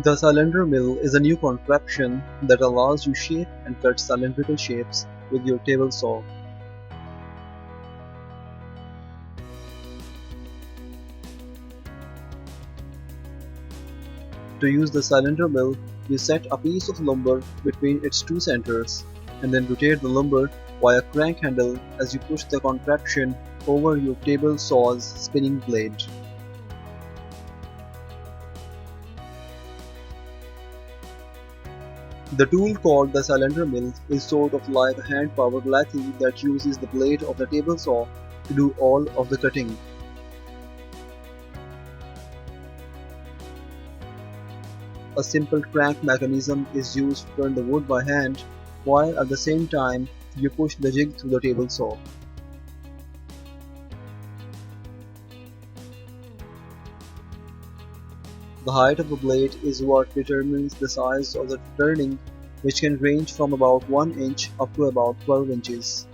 The cylinder mill is a new contraption that allows you shape and cut cylindrical shapes with your table saw. To use the cylinder mill, you set a piece of lumber between its two centers and then rotate the lumber via crank handle as you push the contraption over your table saw's spinning blade. The tool called the cylinder mill is sort of like a hand-powered lathe that uses the blade of the table saw to do all of the cutting. A simple crank mechanism is used to turn the wood by hand, while at the same time you push the jig through the table saw. The height of the blade is what determines the size of the turning, which can range from about 1 inch up to about 12 inches.